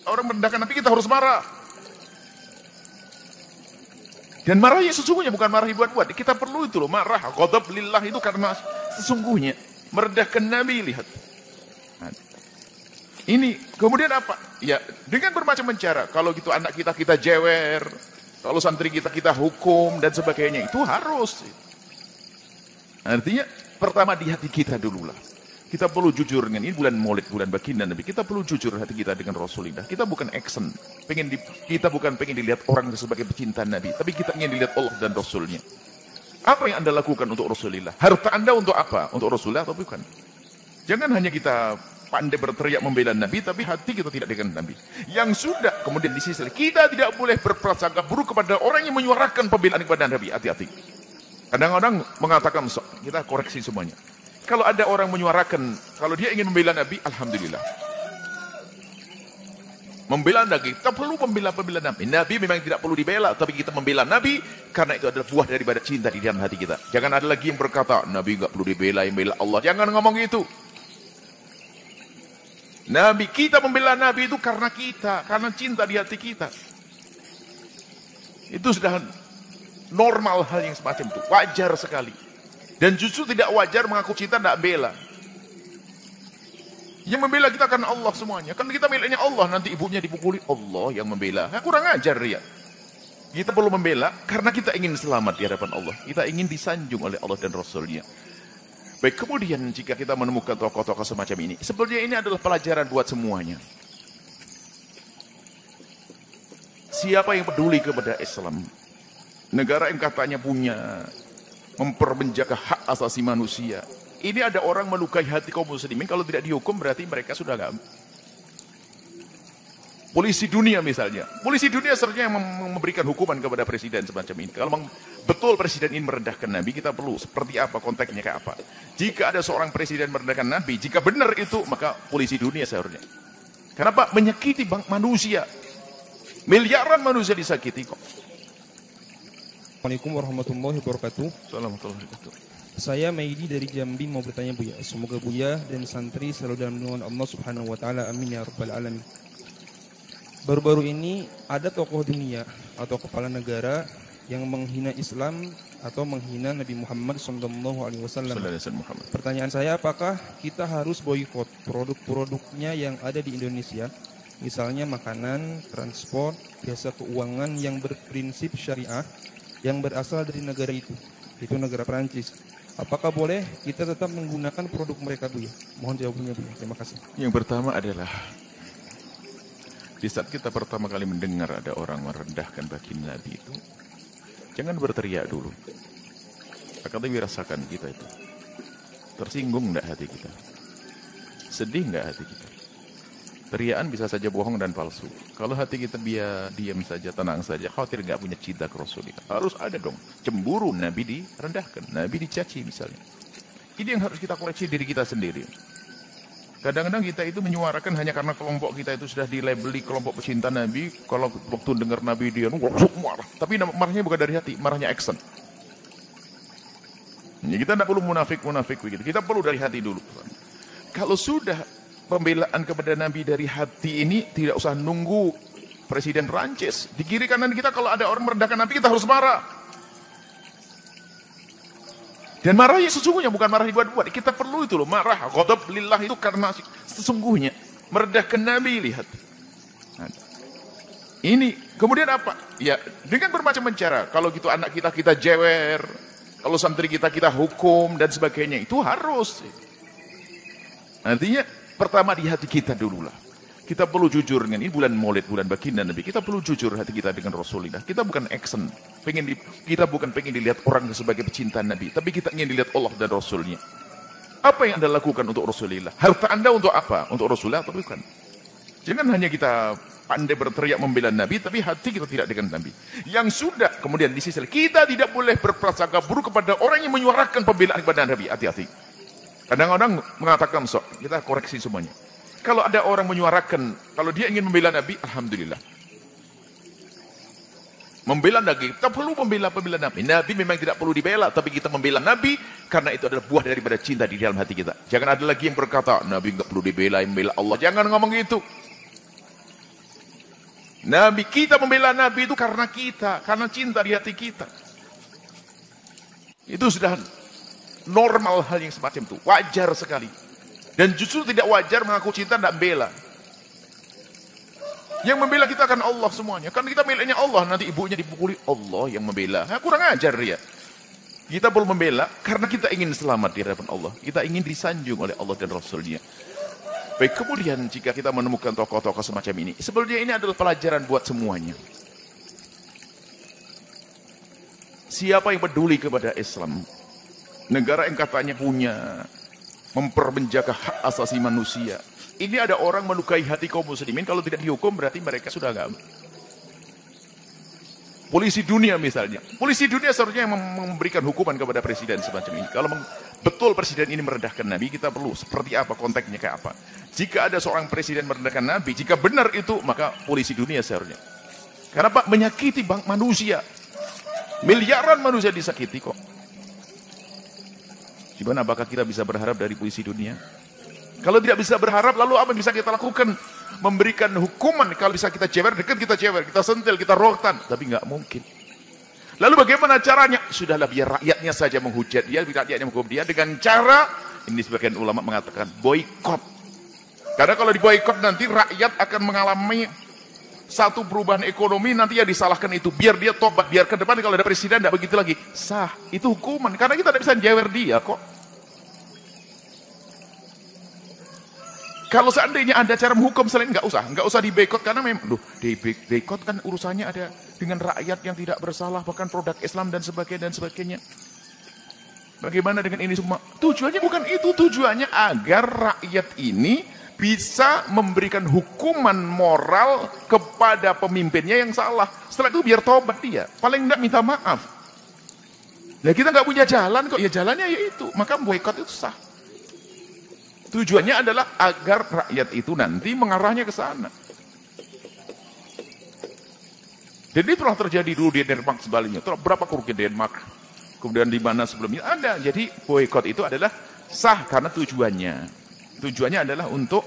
orang merendahkan Nabi, kita harus marah. Dan marahnya sesungguhnya bukan marah buat-buat. Kita perlu itu loh, marah. Ghadab lillah itu karena sesungguhnya merendahkan Nabi, lihat. Nah, ini kemudian apa? Ya, dengan bermacam cara. Kalau gitu anak kita jewer, kalau santri kita hukum dan sebagainya, itu harus. Artinya pertama di hati kita dulu lah. Kita perlu jujur dengan ini bulan Maulid, bulan baginda Nabi. Kita perlu jujur hati kita dengan Rasulullah. Kita bukan action. Kita bukan pengen dilihat orang sebagai pecinta Nabi, tapi kita ingin dilihat Allah dan Rasulnya. Apa yang Anda lakukan untuk Rasulullah? Harta Anda untuk apa? Untuk Rasulullah atau bukan? Jangan hanya kita pandai berteriak membela Nabi, tapi hati kita tidak dengan Nabi. Yang sudah kemudian di sisi lain, kita tidak boleh berprasangka buruk kepada orang yang menyuarakan pembelaan kepada Nabi. Hati-hati. Kadang-kadang mengatakan, kita koreksi semuanya. Kalau ada orang menyuarakan, kalau dia ingin membela Nabi, alhamdulillah. Membela Nabi, kita perlu membela Nabi. Nabi memang tidak perlu dibela, tapi kita membela Nabi karena itu adalah buah daripada cinta di dalam hati kita. Jangan ada lagi yang berkata, Nabi nggak perlu dibela, yang bela Allah. Jangan ngomong itu. Nabi, kita membela Nabi itu karena cinta di hati kita. Itu sudah normal hal yang semacam itu, wajar sekali. Dan justru tidak wajar mengaku cinta tidak bela. Yang membela kita karena Allah semuanya. Kan kita miliknya Allah, nanti ibunya dipukuli, Allah yang membela. Nah, kurang ajar dia. Kita perlu membela karena kita ingin selamat di hadapan Allah. Kita ingin disanjung oleh Allah dan Rasulnya. Baik, kemudian jika kita menemukan tokoh-tokoh semacam ini, sebenarnya ini adalah pelajaran buat semuanya. Siapa yang peduli kepada Islam? Negara yang katanya punya mempermenjaga hak asasi manusia. Ini ada orang melukai hati kaum muslimin, kalau tidak dihukum berarti mereka sudah gak. Polisi dunia misalnya. Polisi dunia seharusnya yang memberikan hukuman kepada presiden semacam ini. Kalau memang betul presiden ini merendahkan Nabi, kita perlu seperti apa, konteksnya kayak apa. Jika ada seorang presiden merendahkan Nabi, jika benar itu, maka polisi dunia seharusnya. Kenapa? Menyakiti manusia. Miliaran manusia disakiti kok. Assalamualaikum warahmatullahi wabarakatuh. Assalamualaikum warahmatullahi wabarakatuh. Saya Maidi dari Jambi mau bertanya Buya. Semoga Buya dan santri selalu dalam lindungan Allah Subhanahu wa taala. Amin ya rabbal alamin. Baru-baru ini ada tokoh dunia atau kepala negara yang menghina Islam atau menghina Nabi Muhammad SAW. Pertanyaan saya, apakah kita harus boikot produk-produknya yang ada di Indonesia? Misalnya makanan, transport, jasa keuangan yang berprinsip syariah yang berasal dari negara itu negara Perancis. Apakah boleh kita tetap menggunakan produk mereka, Buya? Mohon jawabannya, Buya. Terima kasih. Yang pertama adalah di saat kita pertama kali mendengar ada orang merendahkan baginda Nabi itu, jangan berteriak dulu. Akan tapi rasakan kita itu. Tersinggung enggak hati kita? Sedih enggak hati kita? Teriakan bisa saja bohong dan palsu. Kalau hati kita diam saja, tenang saja, khawatir enggak punya cinta ke Rasulullah. Harus ada dong. Cemburu, Nabi direndahkan, Nabi dicaci misalnya. Ini yang harus kita koreksi diri kita sendiri. Kadang-kadang kita itu menyuarakan hanya karena kelompok kita itu sudah dilabeli kelompok pecinta Nabi. Kalau waktu dengar Nabi dia marah. Tapi marahnya bukan dari hati, marahnya action. Ya, kita tidak perlu munafik begitu. Kita perlu dari hati dulu. Kalau sudah pembelaan kepada Nabi dari hati ini, tidak usah nunggu Presiden Prancis. Di kiri kanan kita kalau ada orang merendahkan Nabi, kita harus marah. Dan marahnya sesungguhnya bukan marah dibuat-buat. Kita perlu itu loh, marah. Ghadab lillah itu karena sesungguhnya merendahkan Nabi, lihat. Nah, ini kemudian apa? Ya, dengan bermacam cara. Kalau gitu anak kita jewer, kalau santri kita hukum dan sebagainya, itu harus. Artinya pertama di hati kita dulu lah. Kita perlu jujur dengan ini bulan Maulid, bulan baginda Nabi. Kita perlu jujur hati kita dengan Rasulullah. Kita bukan action. Kita bukan pengen dilihat orang sebagai pecinta Nabi, tapi kita ingin dilihat Allah dan Rasulnya. Apa yang Anda lakukan untuk Rasulullah? Harta Anda untuk apa? Untuk Rasulullah atau bukan? Jangan hanya kita pandai berteriak membela Nabi, tapi hati kita tidak dengan Nabi. Yang sudah kemudian di sisi lain, kita tidak boleh berprasangka buruk kepada orang yang menyuarakan pembelaan kepada Nabi. Hati-hati. Kadang-kadang mengatakan, kita koreksi semuanya. Kalau ada orang menyuarakan, kalau dia ingin membela Nabi, alhamdulillah. Membela Nabi, kita perlu membela Nabi. Nabi memang tidak perlu dibela, tapi kita membela Nabi karena itu adalah buah daripada cinta di dalam hati kita. Jangan ada lagi yang berkata, Nabi nggak perlu dibela, yang membela Allah. Jangan ngomong gitu. Nabi, kita membela Nabi itu karena cinta di hati kita. Itu sudah normal hal yang semacam itu, wajar sekali. Dan justru tidak wajar mengaku cinta tidak bela. Yang membela kita akan Allah semuanya. Kan kita miliknya Allah, nanti ibunya dipukuli, Allah yang membela. Nah, kurang ajar dia. Kita perlu membela karena kita ingin selamat di hadapan Allah. Kita ingin disanjung oleh Allah dan Rasulnya. Baik, kemudian jika kita menemukan tokoh-tokoh semacam ini, sebenarnya ini adalah pelajaran buat semuanya. Siapa yang peduli kepada Islam, negara yang katanya punya, menjaga hak asasi manusia, ini ada orang melukai hati kaum muslimin, kalau tidak dihukum berarti mereka sudah agama. Polisi dunia misalnya, polisi dunia seharusnya yang memberikan hukuman kepada presiden semacam ini. Kalau betul presiden ini merendahkan Nabi, kita perlu seperti apa, konteksnya kayak apa. Jika ada seorang presiden merendahkan Nabi, jika benar itu, maka polisi dunia seharusnya. Karena Pak, menyakiti manusia. Miliaran manusia disakiti kok. Gimana, apakah kita bisa berharap dari polisi dunia? Kalau tidak bisa berharap, lalu apa yang bisa kita lakukan? Memberikan hukuman. Kalau bisa kita cewer, dekat kita cewer, kita sentil, kita rotan. Tapi nggak mungkin. Lalu bagaimana caranya? Sudahlah, biar rakyatnya saja menghujat dia, biar rakyatnya menghukum dia dengan cara, ini sebagian ulama mengatakan boikot. Karena kalau diboikot nanti rakyat akan mengalami satu perubahan ekonomi, nanti ya disalahkan itu. Biar dia tobat, biar ke depan kalau ada presiden tidak begitu lagi. Sah, itu hukuman. Karena kita tidak bisa jewer dia kok. Kalau seandainya ada cara menghukum selain nggak usah diboikot, karena memang diboikot kan urusannya ada dengan rakyat yang tidak bersalah, bahkan produk Islam dan sebagainya. Bagaimana dengan ini semua? Tujuannya bukan itu, tujuannya agar rakyat ini bisa memberikan hukuman moral kepada pemimpinnya yang salah. Setelah itu biar tobat dia, paling enggak minta maaf. Nah, kita nggak punya jalan kok, ya jalannya yaitu, maka boikot itu sah. Tujuannya adalah agar rakyat itu nanti mengarahnya ke sana. Jadi telah terjadi dulu di Denmark sebaliknya. Berapa kerugian Denmark? Kemudian di mana sebelumnya ada. Jadi boikot itu adalah sah karena tujuannya. Tujuannya adalah untuk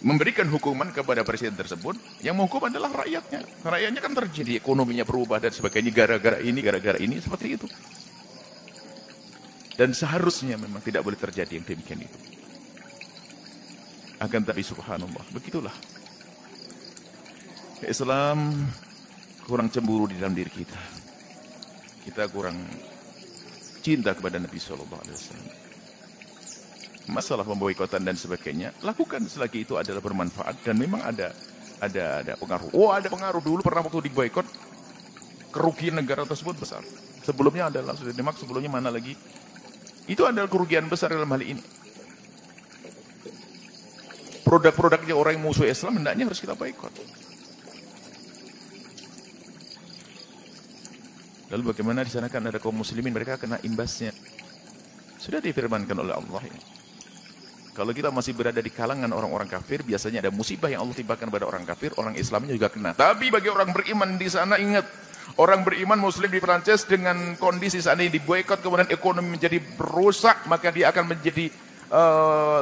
memberikan hukuman kepada presiden tersebut. Yang menghukum adalah rakyatnya. Rakyatnya kan terjadi ekonominya berubah dan sebagainya gara-gara ini, seperti itu. Dan seharusnya memang tidak boleh terjadi yang demikian itu. Akan tapi subhanallah, begitulah. Islam kurang cemburu di dalam diri kita. Kita kurang cinta kepada Nabi SAW. Masalah pemboikotan dan sebagainya, lakukan selagi itu adalah bermanfaat dan memang ada pengaruh. Oh, ada pengaruh. Dulu pernah waktu diboikot, kerugian negara tersebut besar. Sebelumnya adalah sudah Denmark, sebelumnya mana lagi? Itu adalah kerugian besar dalam hal ini. Produk-produknya orang yang musuh Islam hendaknya harus kita boikot. Lalu bagaimana di sana kan ada kaum muslimin, mereka kena imbasnya. Sudah difirmankan oleh Allah ya. Kalau kita masih berada di kalangan orang-orang kafir, biasanya ada musibah yang Allah timpakan pada orang kafir, orang Islamnya juga kena. Tapi bagi orang beriman di sana, ingat, orang beriman muslim di Perancis dengan kondisi seandainya diboikot kemudian ekonomi menjadi rusak, maka dia akan menjadi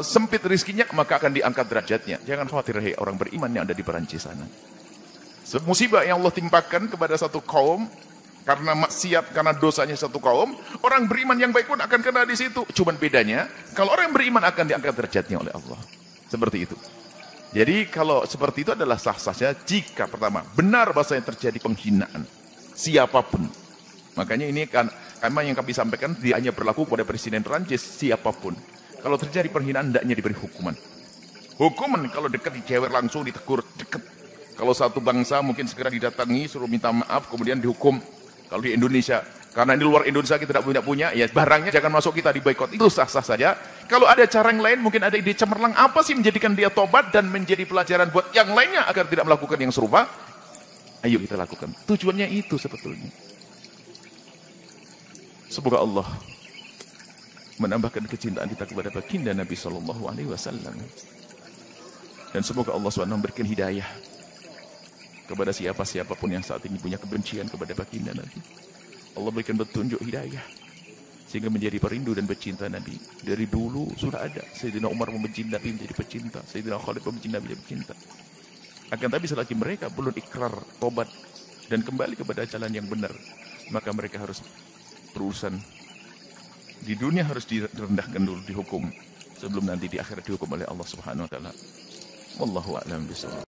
sempit rizkinya, maka akan diangkat derajatnya. Jangan khawatir, hai orang beriman yang ada di Perancis sana. Musibah yang Allah timpakan kepada satu kaum karena maksiat, karena dosanya satu kaum, orang beriman yang baik pun akan kena di situ. Cuman bedanya, kalau orang beriman akan diangkat derajatnya oleh Allah. Seperti itu. Jadi kalau seperti itu adalah sah-sah saja jika pertama benar bahasanya terjadi penghinaan siapapun. Makanya ini kan yang kami sampaikan dia hanya berlaku pada presiden Perancis, siapapun. Kalau terjadi penghinaan hendaknya diberi hukuman. Hukuman kalau dekat dicewer langsung ditegur dekat. Kalau satu bangsa mungkin segera didatangi suruh minta maaf kemudian dihukum. Kalau di Indonesia, karena di luar Indonesia kita tidak punya, ya barangnya jangan masuk, kita diboikot. Itu sah-sah saja. Kalau ada cara yang lain, mungkin ada ide cemerlang apa sih menjadikan dia tobat dan menjadi pelajaran buat yang lainnya agar tidak melakukan yang serupa. Ayo kita lakukan. Tujuannya itu sebetulnya. Semoga Allah menambahkan kecintaan kita kepada baginda Nabi SAW. Dan semoga Allah SWT memberikan hidayah kepada siapapun yang saat ini punya kebencian kepada baginda Nabi. Allah berikan petunjuk hidayah sehingga menjadi perindu dan pecinta Nabi. Dari dulu sudah ada Sayyidina Umar membenci Nabi menjadi pecinta, Sayyidina Khalid membenci Nabi menjadi pecinta. Akan tapi selagi mereka belum ikrar tobat dan kembali kepada jalan yang benar, maka mereka harus berurusan di dunia, harus direndahkan dulu, dihukum, sebelum nanti di akhirat dihukum oleh Allah Subhanahu wa taala. Wallahu a'lam bishawab.